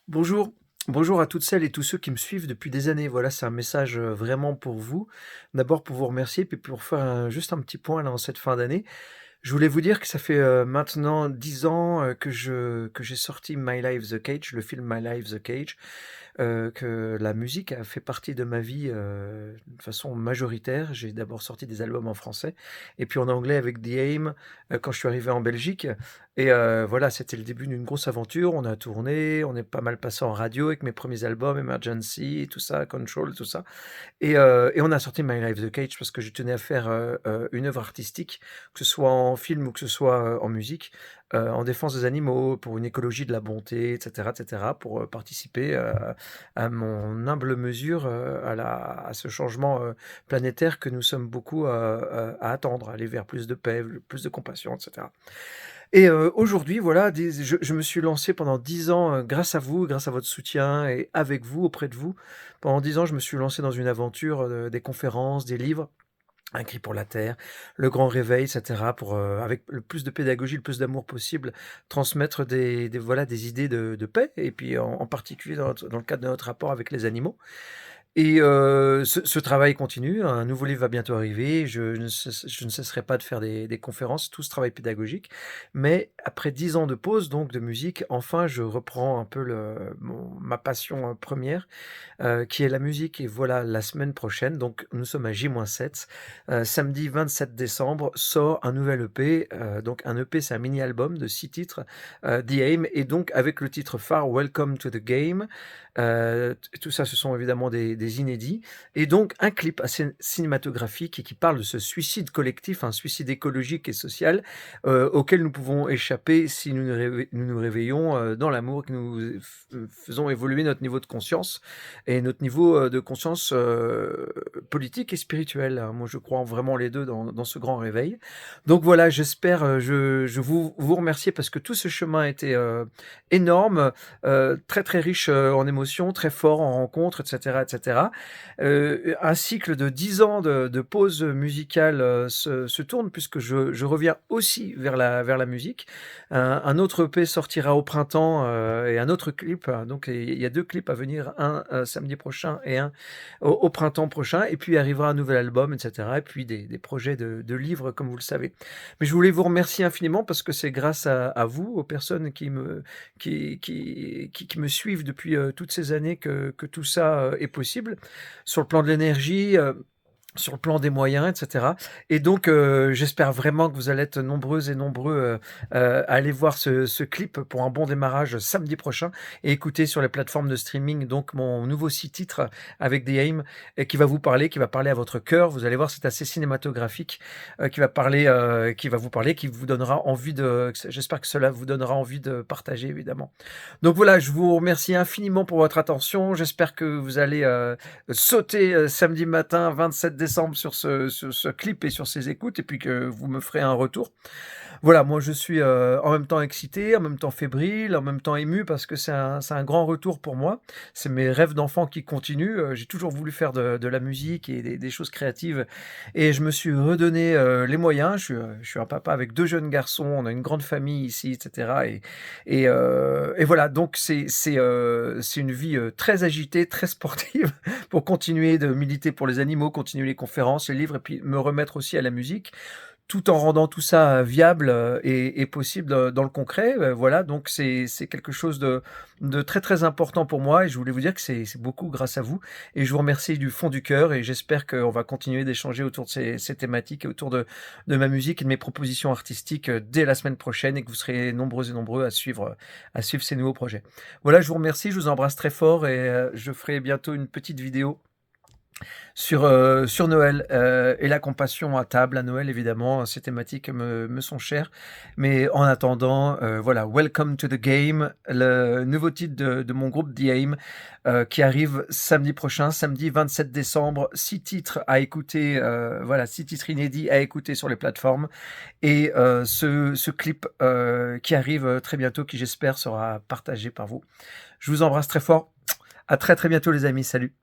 Bonjour, bonjour à toutes celles et tous ceux qui me suivent depuis des années. Voilà, c'est un message vraiment pour vous. D'abord pour vous remercier, puis pour faire juste un petit point là en cette fin d'année. Je voulais vous dire que ça fait maintenant 10 ans que j'ai sorti My Life the Cage, le film My Life the Cage, que la musique a fait partie de ma vie de façon majoritaire. J'ai d'abord sorti des albums en français et puis en anglais avec The Aim quand je suis arrivé en Belgique. Et voilà, c'était le début d'une grosse aventure. On a tourné, on est pas mal passé en radio avec mes premiers albums, Emergency, tout ça, Control, tout ça. Et on a sorti My Life the Cage parce que je tenais à faire une œuvre artistique, que ce soit en film ou que ce soit en musique, en défense des animaux, pour une écologie de la bonté, etc., etc., pour participer à mon humble mesure à ce changement planétaire que nous sommes beaucoup à attendre, aller vers plus de paix, plus de compassion, etc. Et aujourd'hui, voilà, je me suis lancé pendant 10 ans, grâce à vous, grâce à votre soutien et avec vous, auprès de vous. Pendant 10 ans, je me suis lancé dans une aventure, des conférences, des livres, Un cri pour la terre, Le grand réveil, et cetera, pour, avec le plus de pédagogie, le plus d'amour possible, transmettre voilà, des idées de paix et puis en particulier dans le cadre de notre rapport avec les animaux. Et ce travail continue, un nouveau livre va bientôt arriver, je ne cesserai pas de faire des conférences, tout ce travail pédagogique. Mais après 10 ans de pause, donc de musique, enfin je reprends un peu ma passion, 1re, qui est la musique. Et voilà, la semaine prochaine, donc nous sommes à J-7, samedi 27 décembre, sort un nouvel EP. Donc un EP, c'est un mini-album de 6 titres, The Aim, et donc avec le titre phare Welcome to the Game. Tout ça, ce sont évidemment des inédits, et donc un clip assez cinématographique et qui parle de ce suicide collectif, un suicide écologique et social, auquel nous pouvons échapper si nous nous réveillons dans l'amour, que nous faisons évoluer notre niveau de conscience et notre niveau de conscience politique et spirituelle. Moi, je crois vraiment les deux dans ce grand réveil. Donc voilà, j'espère, je vous remercier parce que tout ce chemin a été énorme, très très riche en émotions, très fort en rencontres, etc., etc. Un cycle de 10 ans de pause musicale se tourne, puisque je reviens aussi vers la musique. Un autre EP sortira au printemps et un autre clip. Donc il y a 2 clips à venir, un samedi prochain et un au printemps prochain. Et puis arrivera un nouvel album, etc. Et puis des projets de livres, comme vous le savez. Mais je voulais vous remercier infiniment parce que c'est grâce à vous, aux personnes qui me suivent depuis toutes ces années que tout ça est possible, sur le plan de l'énergie, sur le plan des moyens, et cetera. Et donc j'espère vraiment que vous allez être nombreuses et nombreux à aller voir ce clip pour un bon démarrage samedi prochain, et écouter sur les plateformes de streaming donc mon nouveau 6 titres avec The Aim, et qui va vous parler, qui va parler à votre cœur. Vous allez voir, c'est assez cinématographique, qui va vous parler, qui vous donnera envie j'espère que cela vous donnera envie de partager, évidemment. Donc voilà, je vous remercie infiniment pour votre attention. J'espère que vous allez sauter samedi matin 27 décembre sur ce clip et sur ces écoutes, et puis que vous me ferez un retour. Voilà, moi je suis en même temps excité, en même temps fébrile, en même temps ému, parce que c'est un grand retour pour moi. C'est mes rêves d'enfant qui continuent. J'ai toujours voulu faire de la musique et des choses créatives, et je me suis redonné les moyens. Je suis un papa avec 2 jeunes garçons, on a une grande famille ici, etc. Et voilà, donc c'est une vie très agitée, très sportive, pour continuer de militer pour les animaux, continuer les conférences, les livres, et puis me remettre aussi à la musique, tout en rendant tout ça viable et possible dans le concret. Voilà, donc c'est quelque chose de très très important pour moi, et je voulais vous dire que c'est beaucoup grâce à vous, et je vous remercie du fond du cœur, et j'espère qu'on va continuer d'échanger autour de ces thématiques et autour de ma musique et de mes propositions artistiques dès la semaine prochaine, et que vous serez nombreux et nombreux à suivre ces nouveaux projets. Voilà, je vous remercie, je vous embrasse très fort, et je ferai bientôt une petite vidéo sur Noël, et la compassion à table à Noël, évidemment. Ces thématiques me sont chères. Mais en attendant, voilà, Welcome to the Game, le nouveau titre de mon groupe The Aim, qui arrive samedi prochain, samedi 27 décembre. 6 titres à écouter, voilà, 6 titres inédits à écouter sur les plateformes. Et ce clip qui arrive très bientôt, qui j'espère sera partagé par vous. Je vous embrasse très fort. À très très bientôt les amis. Salut.